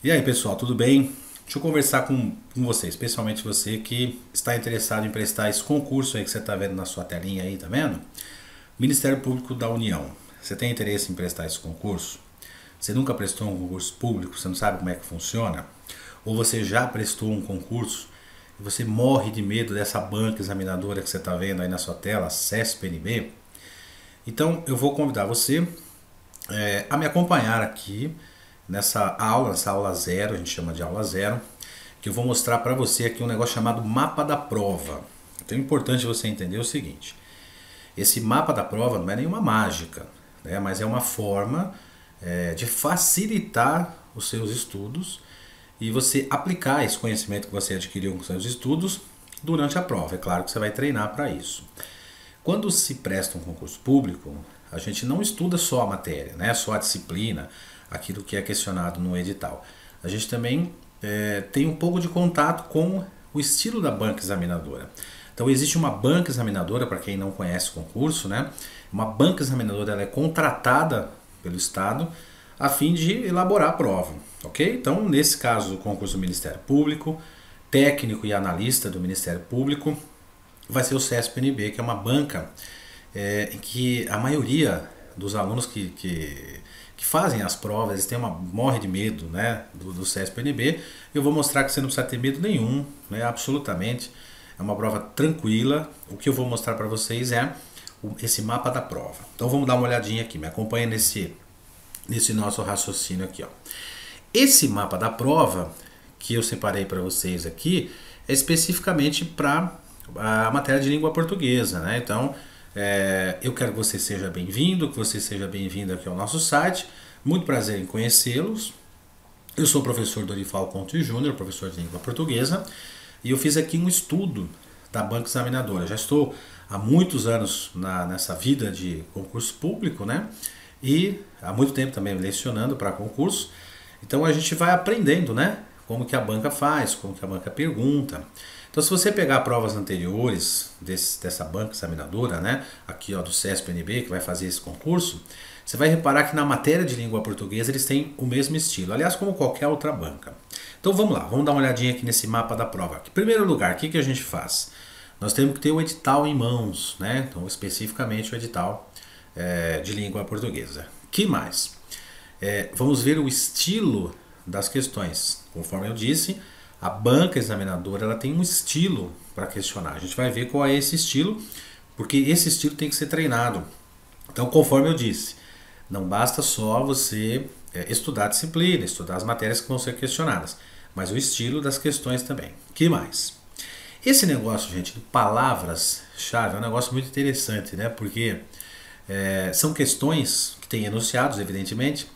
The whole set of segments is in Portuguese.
E aí, pessoal, tudo bem? Deixa eu conversar com você, especialmente você que está interessado em prestar esse concurso aí que você está vendo na sua telinha aí, tá vendo? Ministério Público da União. Você tem interesse em prestar esse concurso? Você nunca prestou um concurso público, você não sabe como é que funciona? Ou você já prestou um concurso e você morre de medo dessa banca examinadora que você está vendo aí na sua tela, CESP-NB? Então eu vou convidar você a me acompanhar aqui nessa aula zero, a gente chama de aula zero, que eu vou mostrar para você aqui um negócio chamado mapa da prova. Então é importante você entender o seguinte: esse mapa da prova não é nenhuma mágica, né, mas é uma forma de facilitar os seus estudos e você aplicar esse conhecimento que você adquiriu com seus estudos durante a prova. É claro que você vai treinar para isso. Quando se presta um concurso público, a gente não estuda só a matéria, né? Só a disciplina, aquilo que é questionado no edital. A gente também tem um pouco de contato com o estilo da banca examinadora. Então existe uma banca examinadora, para quem não conhece o concurso, né? Uma banca examinadora, ela é contratada pelo Estado a fim de elaborar a prova, ok? Então nesse caso o concurso do Ministério Público, técnico e analista do Ministério Público, vai ser o CESP-NB, que é uma banca em que a maioria dos alunos que fazem as provas, eles têm morre de medo, né, do CESP-NB. Eu vou mostrar que você não precisa ter medo nenhum, né, absolutamente. É uma prova tranquila. O que eu vou mostrar para vocês é esse mapa da prova. Então vamos dar uma olhadinha aqui, me acompanha nesse nosso raciocínio aqui, ó. Esse mapa da prova que eu separei para vocês aqui é especificamente para a matéria de língua portuguesa, né? Então eu quero que você seja bem-vindo, que você seja bem-vindo aqui ao nosso site. Muito prazer em conhecê-los. Eu sou o professor Dorival Conte Júnior, professor de língua portuguesa, e eu fiz aqui um estudo da banca examinadora. Já estou há muitos anos nessa vida de concurso público, né? E há muito tempo também lecionando para concurso. Então a gente vai aprendendo, né? Como que a banca faz, como que a banca pergunta. Então se você pegar provas anteriores dessa banca examinadora, né, aqui ó, do CESP-NB, que vai fazer esse concurso, você vai reparar que na matéria de língua portuguesa eles têm o mesmo estilo, aliás, como qualquer outra banca. Então vamos lá, vamos dar uma olhadinha aqui nesse mapa da prova. Em primeiro lugar, o que a gente faz? Nós temos que ter o edital em mãos, né? Então especificamente o edital de língua portuguesa. Que mais? Vamos ver o estilo das questões. Conforme eu disse, a banca examinadora ela tem um estilo para questionar. A gente vai ver qual é esse estilo, porque esse estilo tem que ser treinado. Então, conforme eu disse, não basta só você estudar a disciplina, estudar as matérias que vão ser questionadas, mas o estilo das questões também. Que mais? Esse negócio, gente, de palavras-chave é um negócio muito interessante, né? Porque são questões que têm enunciados, evidentemente,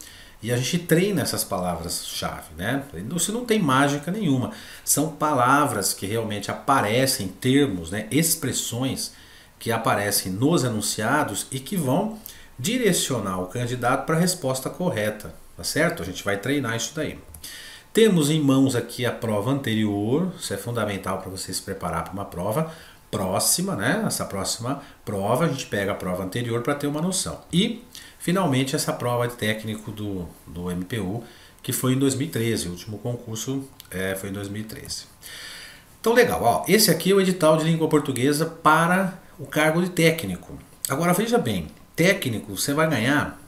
e a gente treina essas palavras-chave, né? Isso não tem mágica nenhuma. São palavras que realmente aparecem, termos, né? Expressões que aparecem nos enunciados e que vão direcionar o candidato para a resposta correta, tá certo? A gente vai treinar isso daí. Temos em mãos aqui a prova anterior, isso é fundamental para você se preparar para uma prova próxima, né? Essa próxima prova, a gente pega a prova anterior para ter uma noção. E finalmente essa prova de técnico do MPU, que foi em 2013, o último concurso foi em 2013. Então legal, ó, esse aqui é o edital de língua portuguesa para o cargo de técnico. Agora veja bem, técnico você vai ganhar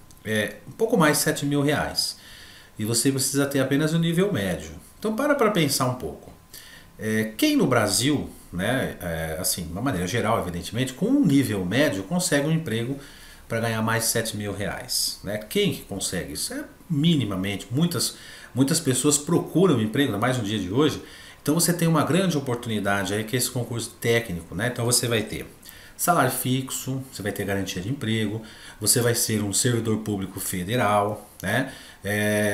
um pouco mais de R$7.000 e você precisa ter apenas o nível médio. Então para pensar um pouco. Quem no Brasil, né, assim, de uma maneira geral, evidentemente, com um nível médio consegue um emprego para ganhar mais de R$7.000, né? Quem que consegue isso? Minimamente, muitas pessoas procuram emprego, ainda mais no dia de hoje. Então você tem uma grande oportunidade aí que é esse concurso técnico, né? Então você vai ter salário fixo, você vai ter garantia de emprego, você vai ser um servidor público federal, né?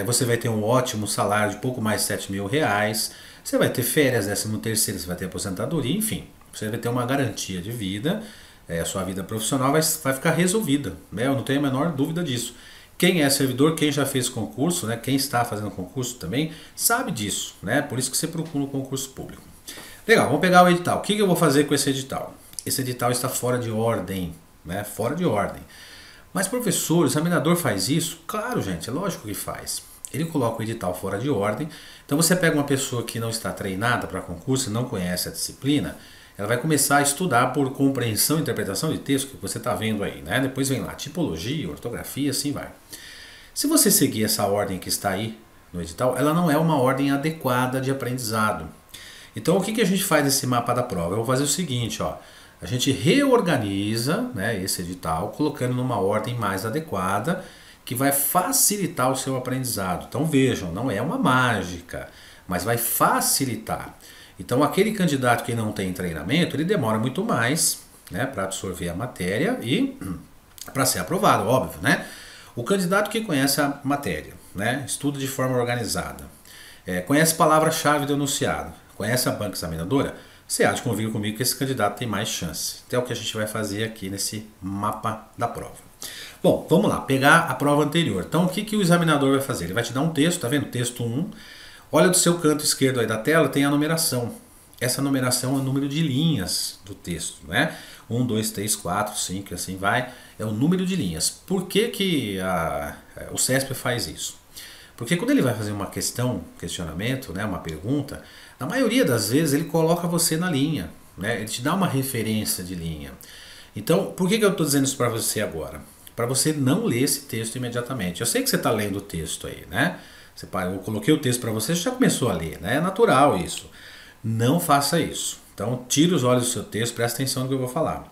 Você vai ter um ótimo salário de pouco mais de R$7.000, você vai ter férias, 13º, você vai ter aposentadoria, enfim, você vai ter uma garantia de vida. A sua vida profissional vai ficar resolvida, né? Eu não tenho a menor dúvida disso. Quem é servidor, quem já fez concurso, né? Quem está fazendo concurso também, sabe disso, né? Por isso que você procura um concurso público. Legal, vamos pegar o edital. O que eu vou fazer com esse edital? Esse edital está fora de ordem, né? Fora de ordem. Mas professor, o examinador faz isso? Claro, gente, é lógico que faz. ele coloca o edital fora de ordem. Então você pega uma pessoa que não está treinada para concurso, não conhece a disciplina, ela vai começar a estudar por compreensão e interpretação de texto, que você está vendo aí, né? Depois vem lá tipologia, ortografia, assim vai. Se você seguir essa ordem que está aí no edital, ela não é uma ordem adequada de aprendizado. Então o que a gente faz nesse mapa da prova? Eu vou fazer o seguinte, ó. A gente reorganiza, né, esse edital, colocando numa ordem mais adequada, que vai facilitar o seu aprendizado. Então vejam, não é uma mágica, mas vai facilitar. Então aquele candidato que não tem treinamento, ele demora muito mais, né, para absorver a matéria e para ser aprovado, óbvio, né? O candidato que conhece a matéria, né, estuda de forma organizada, conhece palavra-chave do enunciado, conhece a banca examinadora, você há de convir comigo que esse candidato tem mais chance. Então é o que a gente vai fazer aqui nesse mapa da prova. Bom, vamos lá, pegar a prova anterior. Então o que o examinador vai fazer? Ele vai te dar um texto, tá vendo? Texto 1. Olha do seu canto esquerdo aí da tela, tem a numeração. Essa numeração é o número de linhas do texto, né? 1, 2, 3, 4, 5 e assim vai. É o número de linhas. Por que o CESP faz isso? Porque quando ele vai fazer uma questão, questionamento, né, uma pergunta, na maioria das vezes ele coloca você na linha, né? Ele te dá uma referência de linha. Então, por que eu estou dizendo isso para você agora? Para você não ler esse texto imediatamente. Eu sei que você está lendo o texto aí, né? Eu coloquei o texto para você, você já começou a ler, né? É natural isso. Não faça isso. Então, tire os olhos do seu texto, presta atenção no que eu vou falar.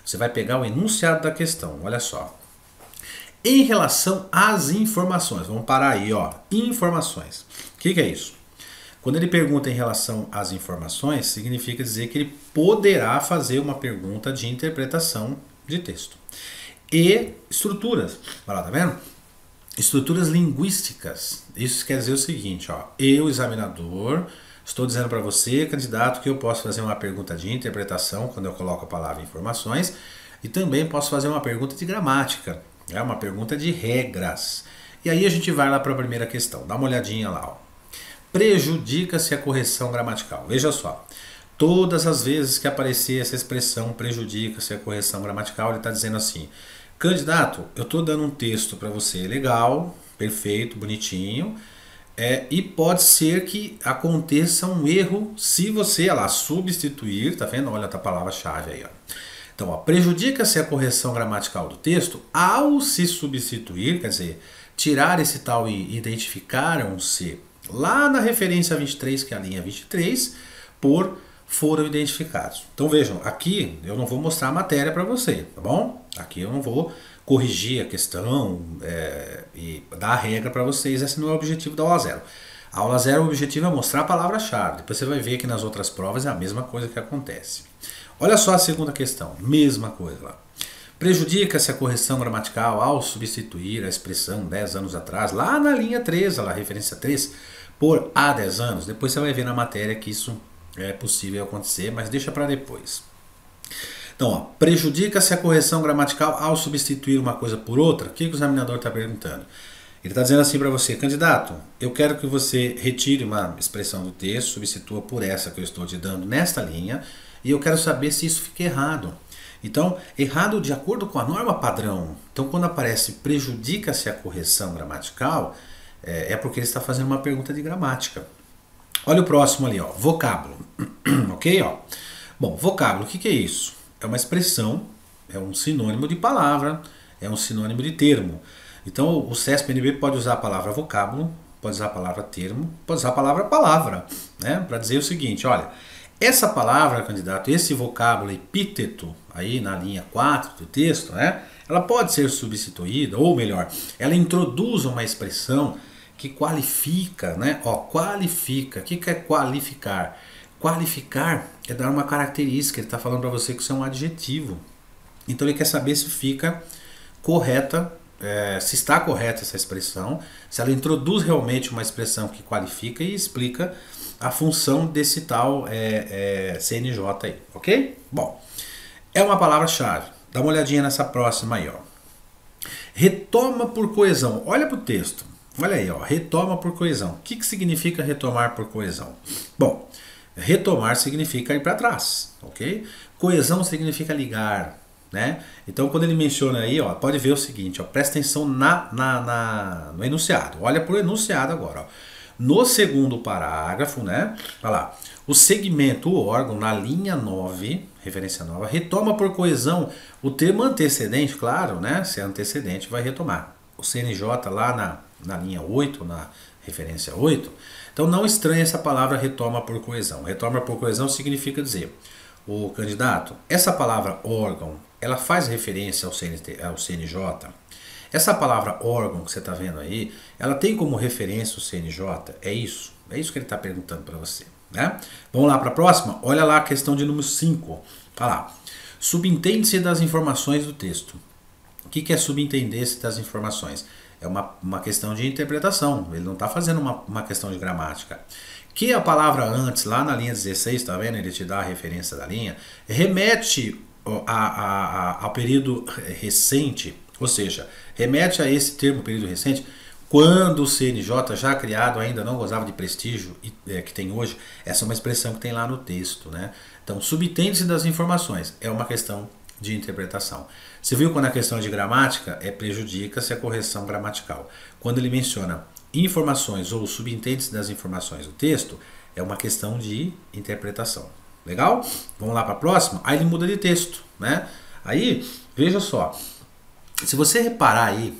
Você vai pegar o enunciado da questão, olha só. Em relação às informações, vamos parar aí, ó. Informações. O que é isso? Quando ele pergunta em relação às informações, significa dizer que ele poderá fazer uma pergunta de interpretação de texto. E estruturas, olha lá, tá vendo? Estruturas linguísticas. Isso quer dizer o seguinte, ó. Eu, examinador, estou dizendo para você, candidato, que eu posso fazer uma pergunta de interpretação quando eu coloco a palavra informações e também posso fazer uma pergunta de gramática, é uma pergunta de regras. E aí a gente vai lá para a primeira questão, dá uma olhadinha lá, ó. Prejudica-se a correção gramatical. Veja só, todas as vezes que aparecer essa expressão prejudica-se a correção gramatical, ele está dizendo assim, candidato, eu estou dando um texto para você legal, perfeito, bonitinho, e pode ser que aconteça um erro se você, olha lá, substituir, tá vendo? Olha a palavra-chave aí, ó. Então, ó, prejudica-se a correção gramatical do texto ao se substituir, quer dizer, tirar esse tal e identificaram-se lá na referência 23, que é a linha 23, por foram identificados. Então vejam, aqui eu não vou mostrar a matéria para você, tá bom? Aqui eu não vou corrigir a questão e dar a regra para vocês, esse não é o objetivo da aula 0. A aula 0, o objetivo é mostrar a palavra-chave, depois você vai ver que nas outras provas é a mesma coisa que acontece. Olha só a segunda questão, mesma coisa lá. Prejudica-se a correção gramatical ao substituir a expressão 10 anos atrás, lá na linha 3, lá, referência 3, por há 10 anos. Depois você vai ver na matéria que isso é possível acontecer, mas deixa para depois. Então, ó, prejudica-se a correção gramatical ao substituir uma coisa por outra? O que o examinador está perguntando? Ele está dizendo assim para você, candidato, eu quero que você retire uma expressão do texto, substitua por essa que eu estou te dando nesta linha, e eu quero saber se isso fica errado. Então, errado de acordo com a norma padrão. Então, quando aparece prejudica-se a correção gramatical, é porque ele está fazendo uma pergunta de gramática. Olha o próximo ali, ó, vocábulo. Ok? Ó. Bom, vocábulo, o que é isso? É uma expressão, é um sinônimo de palavra, é um sinônimo de termo. Então, o CESP-NB pode usar a palavra vocábulo, pode usar a palavra termo, pode usar a palavra palavra, né? Para dizer o seguinte, olha, essa palavra, candidato, esse vocábulo epíteto, aí na linha 4 do texto, né? Ela pode ser substituída, ou melhor, ela introduz uma expressão que qualifica, né? Ó, qualifica. O que é qualificar? Qualificar é dar uma característica. Ele está falando para você que isso é um adjetivo. Então ele quer saber se fica correta, se está correta essa expressão, se ela introduz realmente uma expressão que qualifica e explica a função desse tal CNJ aí, ok? Bom, é uma palavra-chave. Dá uma olhadinha nessa próxima aí, ó. Retoma por coesão. Olha para o texto. Olha aí, ó, retoma por coesão. O que significa retomar por coesão? Bom, retomar significa ir para trás, ok? Coesão significa ligar, né? Então quando ele menciona aí, ó, pode ver o seguinte, ó, presta atenção no enunciado. Olha para o enunciado agora, ó. No segundo parágrafo, né? Olha lá. O segmento, o órgão, na linha 9, referência nova, retoma por coesão o termo antecedente, claro, né? Se é antecedente, vai retomar. O CNJ lá na linha 8, na referência 8. Então não estranhe essa palavra retoma por coesão. Retoma por coesão significa dizer, o candidato, essa palavra órgão, ela faz referência ao CNJ. Essa palavra órgão que você está vendo aí, ela tem como referência o CNJ? É isso? É isso que ele está perguntando para você, né? Vamos lá para a próxima? Olha lá a questão de número 5. Olha lá. Subentende-se das informações do texto. O que é subentender-se das informações? É uma questão de interpretação. Ele não está fazendo uma questão de gramática. Que a palavra antes, lá na linha 16, tá vendo? Ele te dá a referência da linha, remete ao período recente, ou seja, remete a esse termo período recente, quando o CNJ, já criado, ainda não gozava de prestígio que tem hoje. Essa é uma expressão que tem lá no texto, né? Então, subentende-se das informações, é uma questão de interpretação. Você viu quando a questão é de gramática, prejudica-se a correção gramatical. Quando ele menciona informações ou subentende-se das informações do texto, é uma questão de interpretação. Legal? Vamos lá para a próxima? Aí ele muda de texto, né? Aí, veja só, se você reparar aí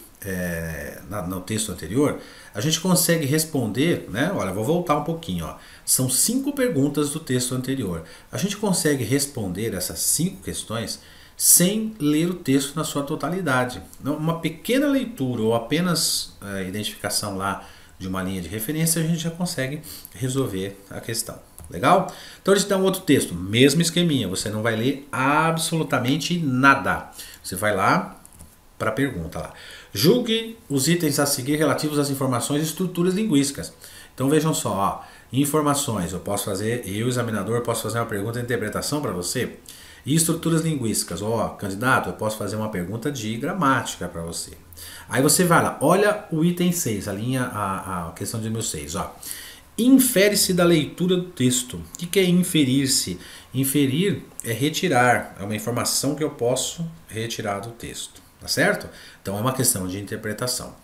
no texto anterior, a gente consegue responder, né? Olha, vou voltar um pouquinho, ó. São 5 perguntas do texto anterior. A gente consegue responder essas 5 questões sem ler o texto na sua totalidade. Uma pequena leitura ou apenas identificação lá de uma linha de referência, a gente já consegue resolver a questão. Legal? Então a gente dá um outro texto, mesmo esqueminha, você não vai ler absolutamente nada. Você vai lá para a pergunta lá. Julgue os itens a seguir relativos às informações e estruturas linguísticas. Então vejam só, ó, informações, eu, examinador, posso fazer uma pergunta de interpretação para você. E estruturas linguísticas, ó, candidato, eu posso fazer uma pergunta de gramática para você. Aí você vai lá, olha o item 6, a questão de número 6, ó. Infere-se da leitura do texto. O que é inferir-se? Inferir é retirar, é uma informação que eu posso retirar do texto, tá certo? Então é uma questão de interpretação.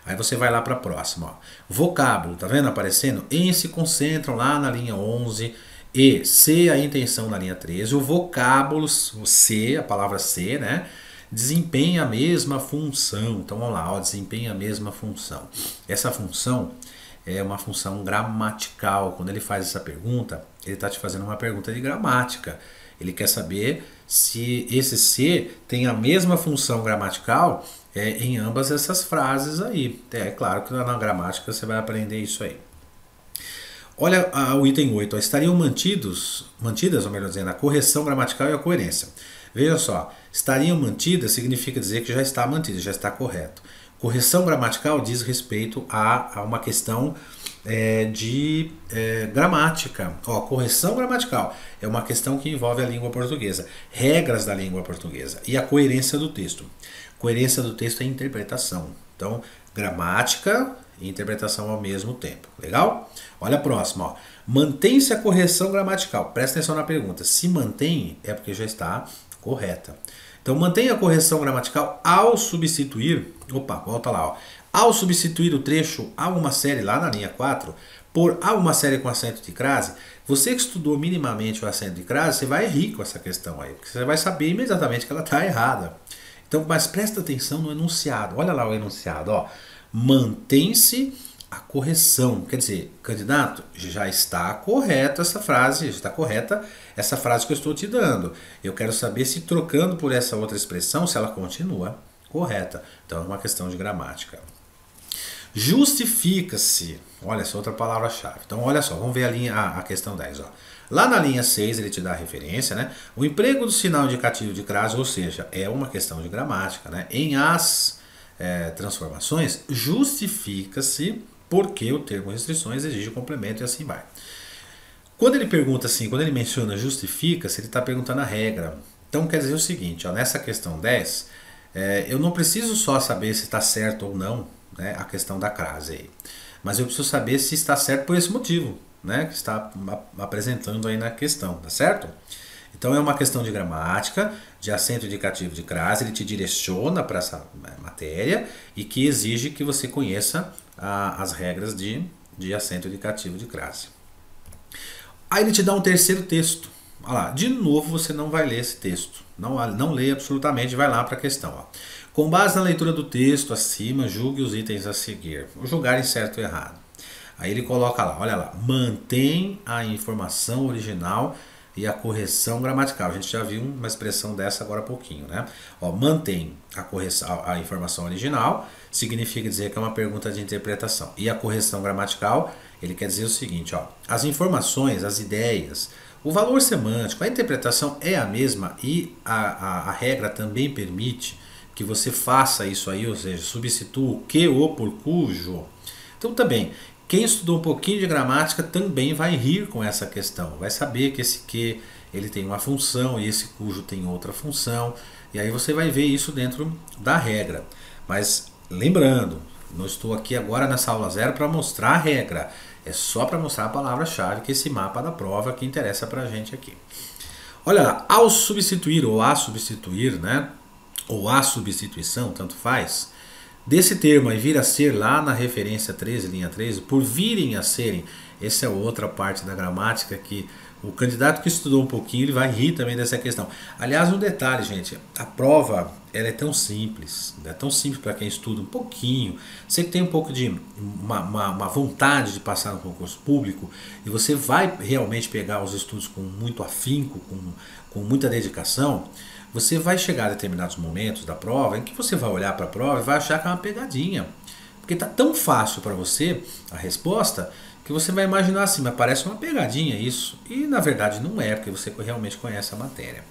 Aí você vai lá para a próxima, ó. Vocábulo, tá vendo aparecendo? Em se concentram lá na linha 11 e se a intenção na linha 13, o vocábulo, o se, a palavra se, né? Desempenha a mesma função. Então vamos lá, ó, desempenha a mesma função. Essa função é uma função gramatical. Quando ele faz essa pergunta, ele está te fazendo uma pergunta de gramática. Ele quer saber se esse se tem a mesma função gramatical em ambas essas frases aí. É claro que na gramática você vai aprender isso aí. Olha o item 8. Ó, estariam mantidas, ou melhor dizendo, a correção gramatical e a coerência. Veja só, estariam mantidas significa dizer que já está mantido, já está correto. Correção gramatical diz respeito a uma questão de gramática. Ó, correção gramatical é uma questão que envolve a língua portuguesa, regras da língua portuguesa e a coerência do texto. Coerência do texto é interpretação. Então, gramática e interpretação ao mesmo tempo. Legal? Olha a próxima. Ó. Mantém-se a correção gramatical. Presta atenção na pergunta. Se mantém, é porque já está correta. Então, mantenha a correção gramatical ao substituir... Opa, volta lá. Ó. Ao substituir o trecho a uma série lá na linha 4 por a uma série com acento de crase, você que estudou minimamente o acento de crase, você vai rir com essa questão aí, porque você vai saber imediatamente que ela está errada. Então, mas presta atenção no enunciado. Olha lá o enunciado. Ó. Mantém-se a correção. Quer dizer, candidato, já está correta essa frase, já está correta essa frase que eu estou te dando. Eu quero saber se trocando por essa outra expressão, se ela continua correta. Então é uma questão de gramática. Justifica-se. Olha essa outra palavra-chave. Então olha só, vamos ver a questão 10. Ó. Lá na linha 6 ele te dá a referência, né? O emprego do sinal indicativo de crase, ou seja, é uma questão de gramática, né? Em as transformações, justifica-se porque o termo restrições exige complemento e assim vai. Quando ele pergunta assim, quando ele menciona justifica-se, ele está perguntando a regra. Então quer dizer o seguinte, ó, nessa questão 10, eu não preciso só saber se está certo ou não, né, a questão da crase aí, mas eu preciso saber se está certo por esse motivo, né, que está apresentando aí na questão, tá certo? Então é uma questão de gramática, de acento indicativo de crase, ele te direciona para essa matéria e que exige que você conheça as regras de acento indicativo de crase. Aí ele te dá um terceiro texto. Olha lá, de novo você não vai ler esse texto. Não lê absolutamente, vai lá para a questão. Ó. Com base na leitura do texto acima, julgue os itens a seguir. O julgar em certo ou errado. Aí ele coloca lá, olha lá, mantém a informação original e a correção gramatical. A gente já viu uma expressão dessa agora há pouquinho, né? Ó, mantém a informação original, significa dizer que é uma pergunta de interpretação. E a correção gramatical, ele quer dizer o seguinte, ó, as informações, as ideias, o valor semântico, a interpretação é a mesma e a regra também permite que você faça isso aí, ou seja, substitua o que ou por cujo. Então também, quem estudou um pouquinho de gramática também vai rir com essa questão, vai saber que esse que ele tem uma função e esse cujo tem outra função, e aí você vai ver isso dentro da regra. Mas lembrando, não estou aqui agora nessa aula zero para mostrar a regra, é só para mostrar a palavra-chave, que é esse mapa da prova que interessa para a gente aqui. Olha lá, ao substituir ou a substituir, né, ou a substituição, tanto faz, desse termo aí vir a ser lá na referência 13, linha 13, por virem a serem, essa é outra parte da gramática que o candidato que estudou um pouquinho, ele vai rir também dessa questão. Aliás, um detalhe, gente, a prova ela é tão simples para quem estuda um pouquinho, você que tem um pouco de uma vontade de passar no concurso público, e você vai realmente pegar os estudos com muito afinco, com muita dedicação, você vai chegar a determinados momentos da prova em que você vai olhar para a prova e vai achar que é uma pegadinha. Porque está tão fácil para você a resposta que você vai imaginar assim, mas parece uma pegadinha isso. E na verdade não é, porque você realmente conhece a matéria.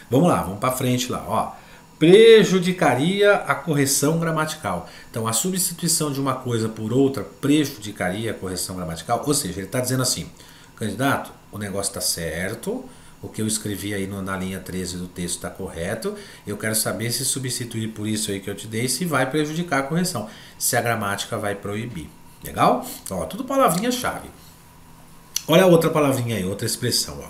Vamos lá, vamos para frente lá. Ó. Prejudicaria a correção gramatical. Então a substituição de uma coisa por outra prejudicaria a correção gramatical. Ou seja, ele está dizendo assim, candidato, o negócio está certo, o que eu escrevi aí na linha 13 do texto está correto, eu quero saber se substituir por isso aí que eu te dei, se vai prejudicar a correção, se a gramática vai proibir. Legal? Ó, tudo palavrinha-chave. Olha a outra palavrinha aí, outra expressão. Ó.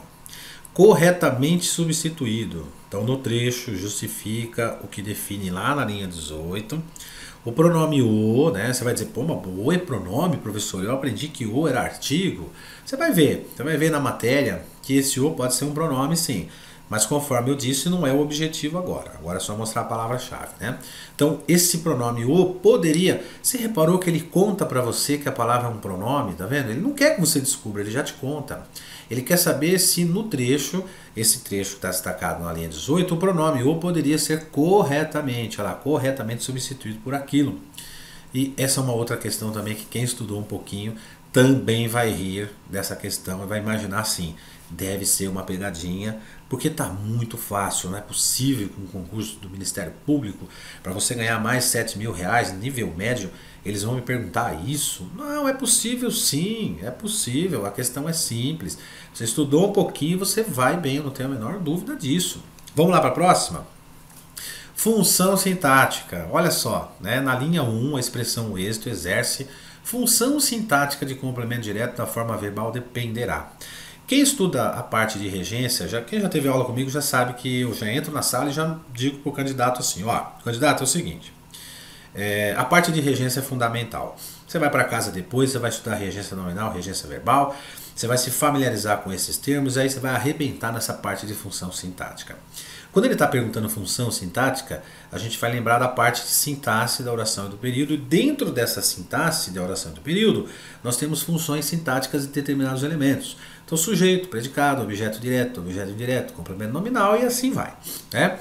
Corretamente substituído. Então no trecho justifica o que define lá na linha 18. O pronome o, né? Você vai dizer, pô, mas o é pronome, professor? Eu aprendi que o era artigo. Você vai ver na matéria que esse o pode ser um pronome, sim. Mas conforme eu disse, não é o objetivo agora. Agora é só mostrar a palavra-chave, né? Então, esse pronome o poderia... Você reparou que ele conta para você que a palavra é um pronome, tá vendo? Ele não quer que você descubra, ele já te conta. Ele quer saber se no trecho, esse trecho que está destacado na linha 18, o pronome o poderia ser corretamente, olha lá, corretamente substituído por aquilo. E essa é uma outra questão também que quem estudou um pouquinho também vai rir dessa questão e vai imaginar assim, deve ser uma pegadinha, porque está muito fácil, não é possível que um concurso do Ministério Público, para você ganhar mais de 7 mil reais, nível médio, eles vão me perguntar isso? Não, é possível sim, é possível, a questão é simples. Você estudou um pouquinho, você vai bem, eu não tenho a menor dúvida disso. Vamos lá para a próxima? Função sintática, olha só, né? Na linha 1, a expressão o êxito exerce função sintática de complemento direto da forma verbal dependerá. Quem estuda a parte de regência, quem já teve aula comigo já sabe que eu já entro na sala e já digo para o candidato assim, ó, candidato é o seguinte, a parte de regência é fundamental. Você vai para casa depois, você vai estudar regência nominal, regência verbal, você vai se familiarizar com esses termos e aí você vai arrebentar nessa parte de função sintática. Quando ele está perguntando função sintática, a gente vai lembrar da parte de sintaxe da oração e do período. E dentro dessa sintaxe da oração e do período, nós temos funções sintáticas de determinados elementos. Então, sujeito, predicado, objeto direto, objeto indireto, complemento nominal e assim vai. Né?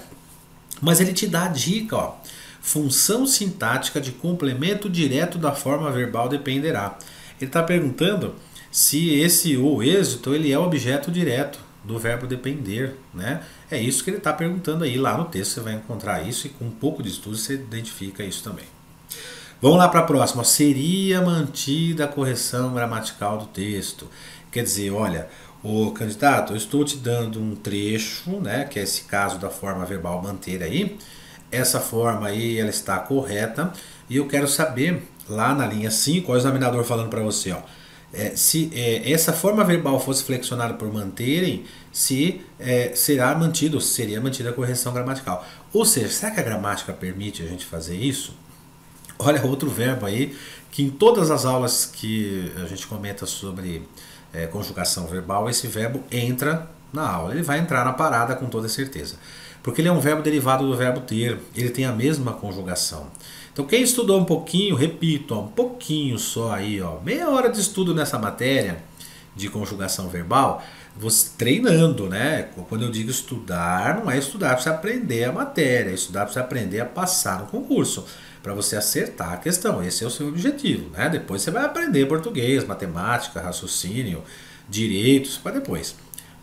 Mas ele te dá a dica, ó. Função sintática de complemento direto da forma verbal dependerá. Ele está perguntando se esse o êxito ele é objeto direto do verbo depender, né? É isso que ele está perguntando aí, lá no texto você vai encontrar isso e com um pouco de estudo você identifica isso também. Vamos lá para a próxima, seria mantida a correção gramatical do texto. Quer dizer, olha, o candidato, eu estou te dando um trecho, né, que é esse caso da forma verbal manter aí, essa forma aí ela está correta e eu quero saber, lá na linha 5, olha o examinador falando para você, ó, se essa forma verbal fosse flexionada por manterem, se seria mantida a correção gramatical. Ou seja, será que a gramática permite a gente fazer isso? Olha outro verbo aí, que em todas as aulas que a gente comenta sobre conjugação verbal, esse verbo entra na aula. Ele vai entrar na parada com toda certeza. Porque ele é um verbo derivado do verbo ter, ele tem a mesma conjugação. Então quem estudou um pouquinho, repito, um pouquinho só aí, meia hora de estudo nessa matéria de conjugação verbal, você treinando, né? Quando eu digo estudar, não é estudar para você aprender a matéria, é estudar para você aprender a passar no concurso, para você acertar a questão. Esse é o seu objetivo, né? Depois você vai aprender português, matemática, raciocínio, direitos, para depois.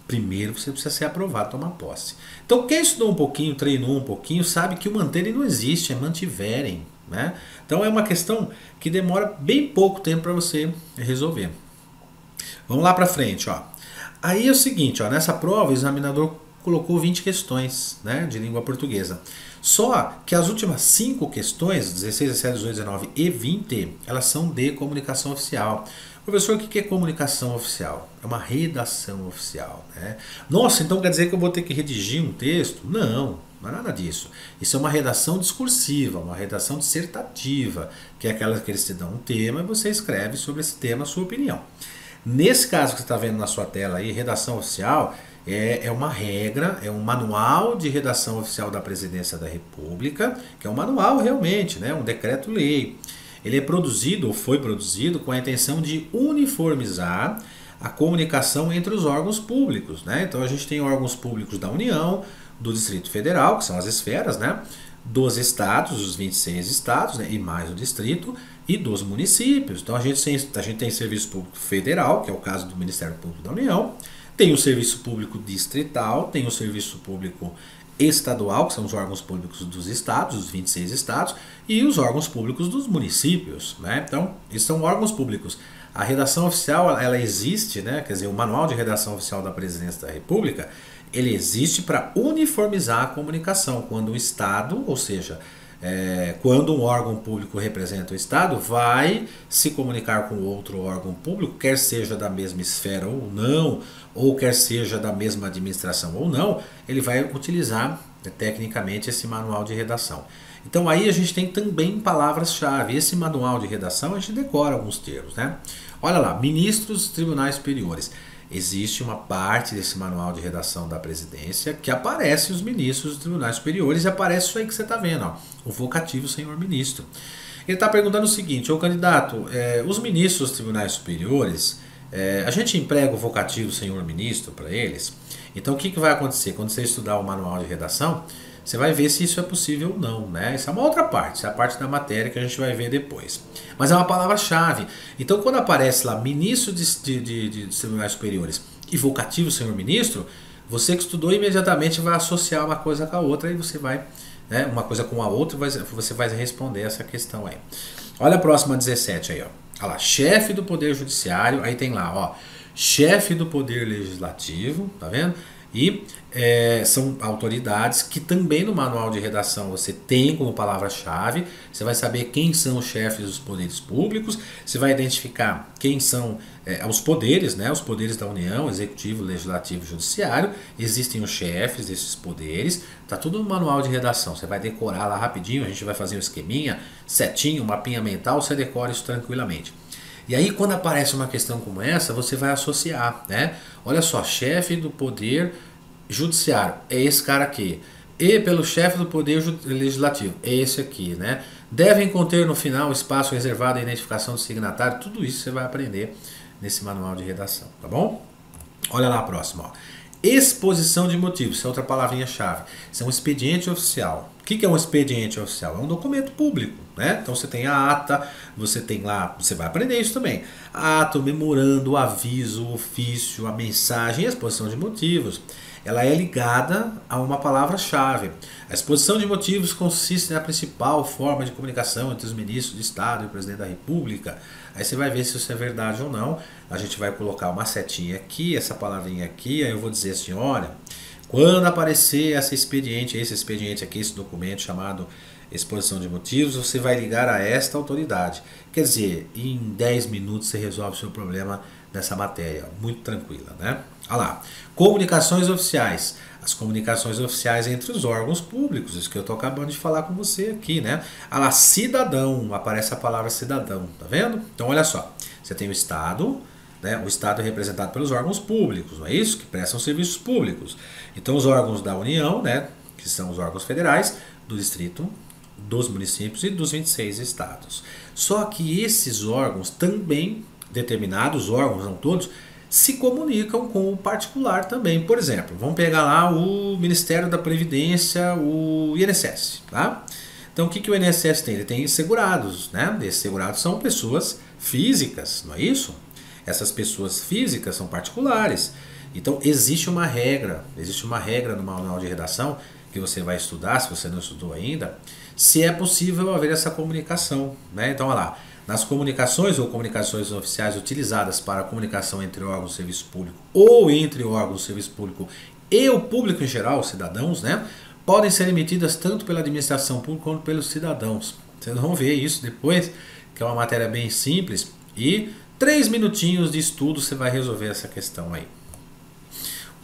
Primeiro você precisa ser aprovado, tomar posse. Então quem estudou um pouquinho, treinou um pouquinho, sabe que o manterem não existe, é mantiverem, né? Então é uma questão que demora bem pouco tempo para você resolver. Vamos lá para frente, ó. Aí é o seguinte, ó, nessa prova o examinador colocou 20 questões, né, de língua portuguesa. Só que as últimas 5 questões, 16, 17, 18, 19 e 20, elas são de comunicação oficial. Professor, o que é comunicação oficial? É uma redação oficial, né? Nossa, então quer dizer que eu vou ter que redigir um texto? Não, não é nada disso. Isso é uma redação discursiva, uma redação dissertativa, que é aquela que eles te dão um tema e você escreve sobre esse tema a sua opinião. Nesse caso que você está vendo na sua tela aí, redação oficial, é uma regra, é um manual de redação oficial da Presidência da República, que é um manual realmente, né, um decreto-lei. Ele é produzido, ou foi produzido, com a intenção de uniformizar a comunicação entre os órgãos públicos, né? Então a gente tem órgãos públicos da União, do Distrito Federal, que são as esferas, né? Dos estados, os 26 estados, né? E mais o distrito, e dos municípios. Então a gente tem serviço público federal, que é o caso do Ministério Público da União, tem o serviço público distrital, tem o serviço público estadual, que são os órgãos públicos dos estados, os 26 estados, e os órgãos públicos dos municípios, né? Então, esses são órgãos públicos. A redação oficial, ela existe, né? Quer dizer, o Manual de Redação Oficial da Presidência da República, ele existe para uniformizar a comunicação, quando o Estado, ou seja, quando um órgão público representa o Estado, vai se comunicar com outro órgão público, quer seja da mesma esfera ou não, ou quer seja da mesma administração ou não, ele vai utilizar tecnicamente esse manual de redação. Então aí a gente tem também palavras-chave. Esse manual de redação a gente decora alguns termos, né? Olha lá, ministros dos tribunais superiores. Existe uma parte desse manual de redação da presidência que aparece os ministros dos tribunais superiores e aparece isso aí que você está vendo, ó, o vocativo senhor ministro. Ele está perguntando o seguinte, ô candidato, os ministros dos tribunais superiores, a gente emprega o vocativo senhor ministro para eles? Então o que vai acontecer? Quando você estudar o manual de redação, você vai ver se isso é possível ou não, né? Isso é uma outra parte, isso é a parte da matéria que a gente vai ver depois. Mas é uma palavra-chave. Então quando aparece lá ministro de tribunais superiores e vocativo senhor ministro, você que estudou imediatamente vai associar uma coisa com a outra e você vai, né, uma coisa com a outra, você vai responder essa questão aí. Olha a próxima 17 aí, ó. Olha lá, chefe do Poder Judiciário, aí tem lá, ó, chefe do Poder Legislativo, tá vendo? E são autoridades que também no manual de redação você tem como palavra-chave. Você vai saber quem são os chefes dos poderes públicos, você vai identificar quem são os poderes, né? Os poderes da União, Executivo, Legislativo e Judiciário. Existem os chefes desses poderes, tá tudo no manual de redação. Você vai decorar lá rapidinho, a gente vai fazer um esqueminha, setinho, mapinha mental, você decora isso tranquilamente. E aí quando aparece uma questão como essa, você vai associar, né? Olha só, chefe do Poder Judiciário, é esse cara aqui. E pelo chefe do Poder Legislativo, é esse aqui, né? Devem conter no final espaço reservado à identificação do signatário. Tudo isso você vai aprender nesse manual de redação, tá bom? Olha lá a próxima, ó. Exposição de motivos, essa é outra palavrinha-chave. Isso é um expediente oficial. O que é um expediente oficial? É um documento público, né? Então você tem a ata, você tem lá, você vai aprender isso também. Ato, memorando, aviso, ofício, a mensagem e a exposição de motivos. Ela é ligada a uma palavra-chave. A exposição de motivos consiste na principal forma de comunicação entre os ministros de Estado e o presidente da República. Aí você vai ver se isso é verdade ou não. A gente vai colocar uma setinha aqui, essa palavrinha aqui, aí eu vou dizer assim, olha, quando aparecer esse expediente aqui, esse documento chamado exposição de motivos, você vai ligar a esta autoridade. Quer dizer, em 10 minutos você resolve o seu problema nessa matéria, muito tranquila, né? Olha lá, comunicações oficiais. As comunicações oficiais entre os órgãos públicos, isso que eu estou acabando de falar com você aqui, né? Olha lá, cidadão, aparece a palavra cidadão, tá vendo? Então olha só, você tem o Estado, né? O Estado é representado pelos órgãos públicos, não é isso? Que prestam serviços públicos. Então os órgãos da União, né? Que são os órgãos federais, do Distrito, dos municípios e dos 26 estados. Só que esses órgãos também, determinados órgãos, não todos, se comunicam com o particular também. Por exemplo, vamos pegar lá o Ministério da Previdência, o INSS, tá? Então o que o INSS tem? Ele tem segurados, né? Esses segurados são pessoas físicas, não é isso? Essas pessoas físicas são particulares. Então existe uma regra no manual de redação que você vai estudar, se você não estudou ainda, se é possível haver essa comunicação, né? Então olha lá, nas comunicações ou comunicações oficiais utilizadas para a comunicação entre órgãos de serviço público ou entre órgãos de serviço público e o público em geral, os cidadãos, né, podem ser emitidas tanto pela administração pública quanto pelos cidadãos. Vocês vão ver isso depois, que é uma matéria bem simples, e 3 minutinhos de estudo você vai resolver essa questão aí.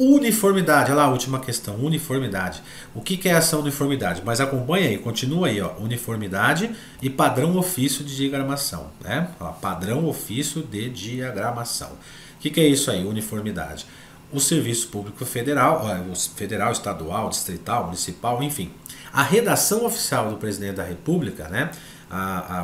Uniformidade, olha lá a última questão, uniformidade. O que é essa uniformidade? Mas acompanha aí, continua aí, ó, uniformidade e padrão ofício de diagramação, né? Ó, padrão ofício de diagramação. O que é isso aí, uniformidade? O serviço público federal, ó, federal, estadual, distrital, municipal, enfim. A redação oficial do presidente da República, né?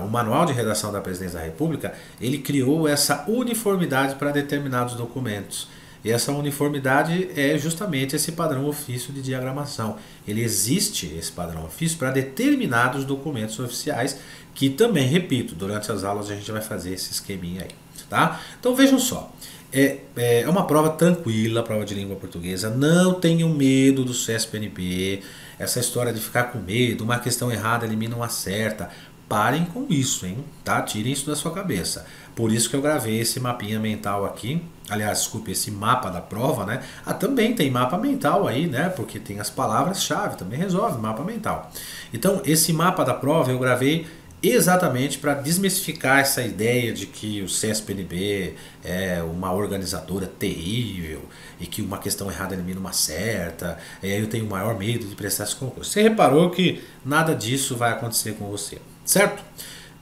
O manual de redação da presidência da República, ele criou essa uniformidade para determinados documentos. E essa uniformidade é justamente esse padrão ofício de diagramação. Ele existe, esse padrão ofício, para determinados documentos oficiais, que também, repito, durante as aulas a gente vai fazer esse esqueminha aí. Tá? Então vejam só, é uma prova tranquila, prova de língua portuguesa, não tenham medo do CESP-NB, essa história de ficar com medo, uma questão errada elimina uma certa. Parem com isso, hein? Tá? Tirem isso da sua cabeça. Por isso que eu gravei esse mapinha mental aqui. Aliás, desculpe, esse mapa da prova, né? Também tem mapa mental aí, né? Porque tem as palavras-chave, também resolve mapa mental. Então, esse mapa da prova eu gravei exatamente para desmistificar essa ideia de que o CESP-NB é uma organizadora terrível e que uma questão errada elimina uma certa, e aí eu tenho o maior medo de prestar esse concurso. Você reparou que nada disso vai acontecer com você, certo?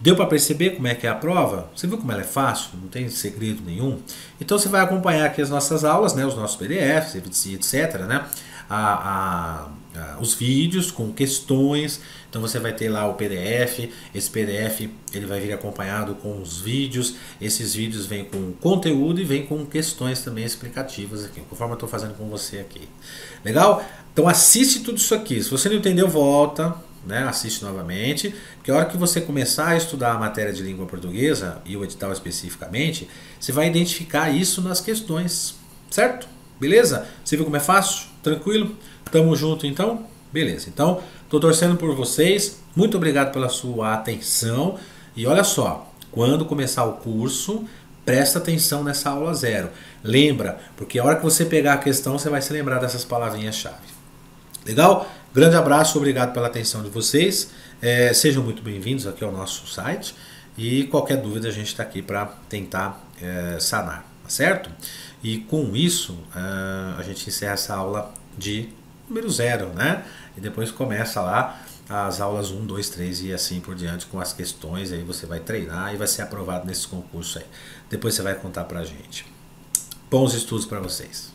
Deu para perceber como é que é a prova? Você viu como ela é fácil? Não tem segredo nenhum? Então você vai acompanhar aqui as nossas aulas, né? Os nossos PDFs, etc, né? Os vídeos com questões. Então você vai ter lá o PDF. Esse PDF ele vai vir acompanhado com os vídeos. Esses vídeos vêm com conteúdo e vêm com questões também explicativas aqui, conforme eu estou fazendo com você aqui. Legal? Então assiste tudo isso aqui. Se você não entendeu, volta, né? Assiste novamente, porque a hora que você começar a estudar a matéria de língua portuguesa e o edital especificamente, você vai identificar isso nas questões, certo? Beleza? Você viu como é fácil? Tranquilo? Tamo junto então? Beleza, então estou torcendo por vocês, muito obrigado pela sua atenção e olha só, quando começar o curso, presta atenção nessa aula 0. Lembra, porque a hora que você pegar a questão, você vai se lembrar dessas palavrinhas-chave. Legal? Grande abraço, obrigado pela atenção de vocês. Sejam muito bem-vindos aqui ao nosso site e qualquer dúvida a gente está aqui para tentar sanar, tá certo? E com isso a gente encerra essa aula de número 0, né? E depois começa lá as aulas 1, 2, 3 e assim por diante com as questões. Aí você vai treinar e vai ser aprovado nesse concurso aí. Depois você vai contar pra gente. Bons estudos para vocês.